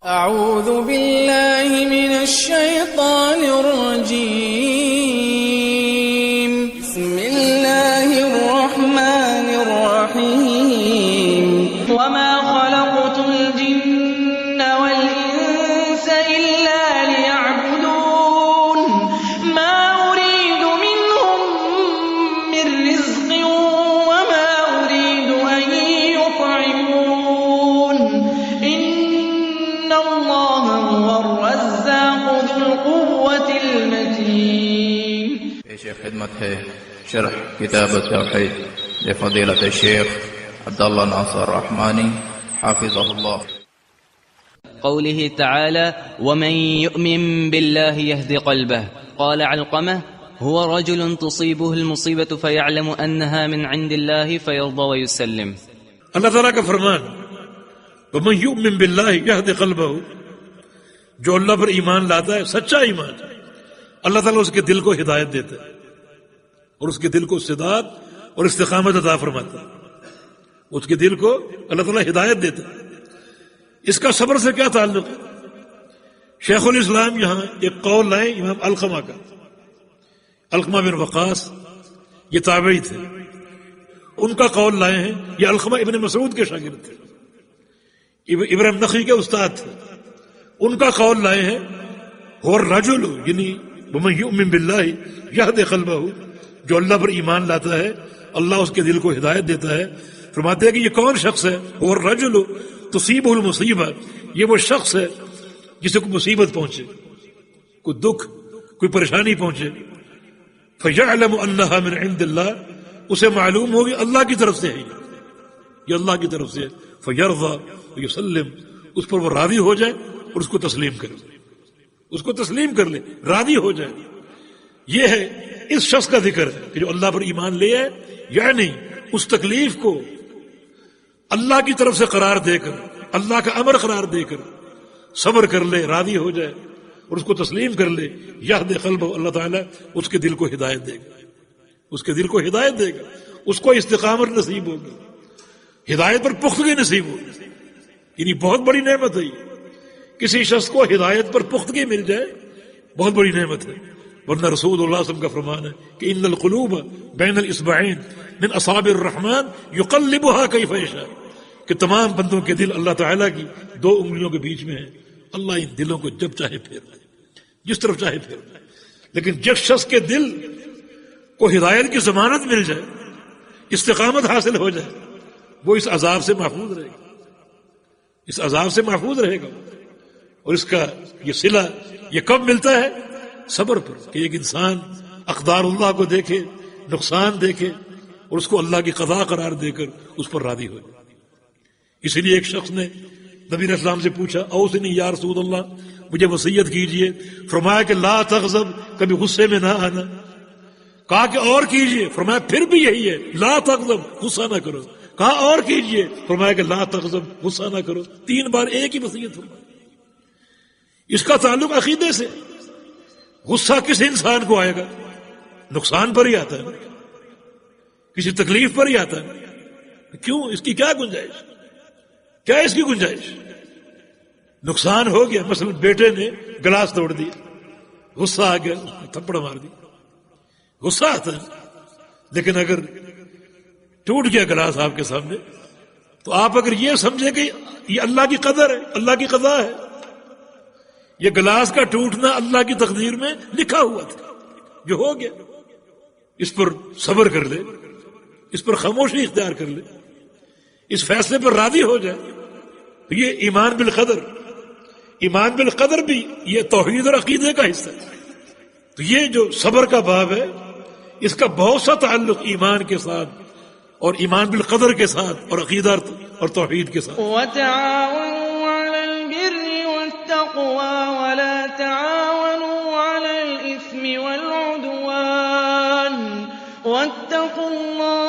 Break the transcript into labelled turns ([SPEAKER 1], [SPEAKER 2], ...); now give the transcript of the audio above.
[SPEAKER 1] أعوذ بالله من الشيطان الرجيم. بسم الله الرحمن الرحيم. وما خلقت الجن والإنس إلا ليعبدون ما أريد منهم من رزق وما أريد أن يطعمون إن الله هو الرزاق ذو القوة المتين.
[SPEAKER 2] پیش خدمت ہے شرح کتاب التوحید لفضیلۃ الشیخ عبداللہ ناصر رحمانی حافظہ اللہ.
[SPEAKER 3] قوله تعالى ومن يؤمن بالله يهد قلبه. قال علقمة هو رجل تصيبه المصيبة فيعلم أنها من عند الله فيرضى ويسلم.
[SPEAKER 4] اللہ تعالیٰ کا فرمان ومن یؤمن باللہ یہد قلبہ، جو اللہ پر ایمان لاتا ہے سچا ایمان، اللہ تعالیٰ اس کے دل کو ہدایت دیتا ہے اور اس کے دل کو سداد اور استقامت عطا فرماتا ہے. اس کے دل کو اللہ تعالیٰ ہدایت دیتا ہے. اس کا صبر سے کیا تعلق ہے؟ شیخ الاسلام یہاں ایک قول لائے امام علقمہ کا. علقمہ بن وقاص یہ تابعی تھے، ان کا قول لائے ہیں. یہ علقمہ ابن مسعود کے شاگرد تھے، ابراہیم نخعی کے استاد تھے. ان کا قول لائے ہیں هو الرجل، یعنی ومن یؤمن باللہ یہد قلبہ، جو اللہ پر ایمان لاتا ہے اللہ اس کے دل کو ہدایت دیتا ہے. فرماتے ہیں کہ یہ کون شخص ہے؟ هو الرجل تصیبہ المصیبہ، یہ وہ شخص ہے جسے کوئی مصیبت پہنچے، کوئی دکھ، کوئی پریشانی پہنچے. فیعلم انہا من عند اللہ، اسے معلوم ہوگی اللہ کی طرف سے ہے، یہ اللہ کی طرف سے ہے. فیرضی ویسلم، اس پر وہ راضی ہو جائے اور اس کو تسلیم کر لے، اس کو تسلیم کر لے، راضی ہو جائے. یہ ہے اس شخص کا ذکر ہے کہ جو اللہ پر ایمان لے آئے، یعنی اس تکلیف کو اللہ کی طرف سے قرار دے کر، اللہ کا امر قرار دے کر صبر کر لے، راضی ہو جائے اور اس کو تسلیم کر لے. یہد قلبہ، اللہ تعالیٰ اس کے دل کو ہدایت دے گا، اس کے دل کو ہدایت دے گا، اس کو استقامت نصیب ہوگی، ہدایت پر پختگی نصیب ہوگی. یعنی بہت بڑی نعمت ہے یہ. کسی شخص کو ہدایت پر پختگی مل جائے بہت بڑی نعمت ہے. ورنہ رسول اللہ صلی اللہ علیہ وسلم کا فرمان ہے کہ ان القلوب بین الاصبعین من اصابع الرحمن یقلبها کیف یشاء، کہ تمام بندوں کے دل اللہ تعالیٰ کی دو انگلیوں کے بیچ میں ہیں، اللہ ان دلوں کو جب چاہے پھیر دے، جس طرف چاہے پھیر دے. لیکن جس شخص کے دل کو ہدایت کی ضمانت مل جائے، استقامت حاصل ہو جائے، وہ اس عذاب سے محفوظ رہے گا، اس عذاب سے محفوظ رہے گا. اور اس کا یہ صلہ یہ کب ملتا ہے؟ صبر پر، کہ ایک انسان اقدار اللہ کو دیکھے، نقصان دیکھے اور اس کو اللہ کی قضا قرار دے کر اس پر راضی ہو جائے. اسی لیے ایک شخص نے نبی علیہ السلام سے پوچھا اوصنی یا رسول اللہ، مجھے وصیت کیجئے. فرمایا کہ لا تغضب، کبھی غصے میں نہ آنا. کہا کہ اور کیجئے، فرمایا پھر بھی یہی ہے، لا تغضب، غصہ نہ کرو. کہا اور کیجئے، فرمایا کہ لا تغضب، غصہ نہ کرو. 3 بار ایک ہی وصیت فرمائی. اس کا تعلق عقیدے سے. غصہ کس انسان کو آئے گا؟ نقصان پر ہی آتا ہے، کسی تکلیف پر ہی آتا ہے. کیوں؟ اس کی کیا گنجائش؟ کیا اس کی گنجائش؟ نقصان ہو گیا، مثلا بیٹے نے گلاس توڑ دیا، غصہ آ گیا، تھپڑ مار دی، غصہ آتا ہے. لیکن اگر ٹوٹ گیا گلاس آپ کے سامنے تو آپ اگر یہ سمجھے کہ یہ اللہ کی قدر ہے، اللہ کی قضا ہے، یہ گلاس کا ٹوٹنا اللہ کی تقدیر میں لکھا ہوا تھا، جو ہو گیا، اس پر صبر کر لے، اس پر خاموشی اختیار کر لے، اس فیصلے پر راضی ہو جائے. یہ ایمان بالقدر، ایمان بالقدر بھی یہ توحید اور عقیدے کا حصہ ہے. تو یہ جو صبر کا باب ہے اس کا بہت سا تعلق ایمان کے ساتھ اور ایمان بالقدر کے ساتھ اور عقیدہ اور توحید کے ساتھ.
[SPEAKER 1] وتعاونوا على البر والتقوى ولا تعاونوا على الإثم والعدوان واتقوا الله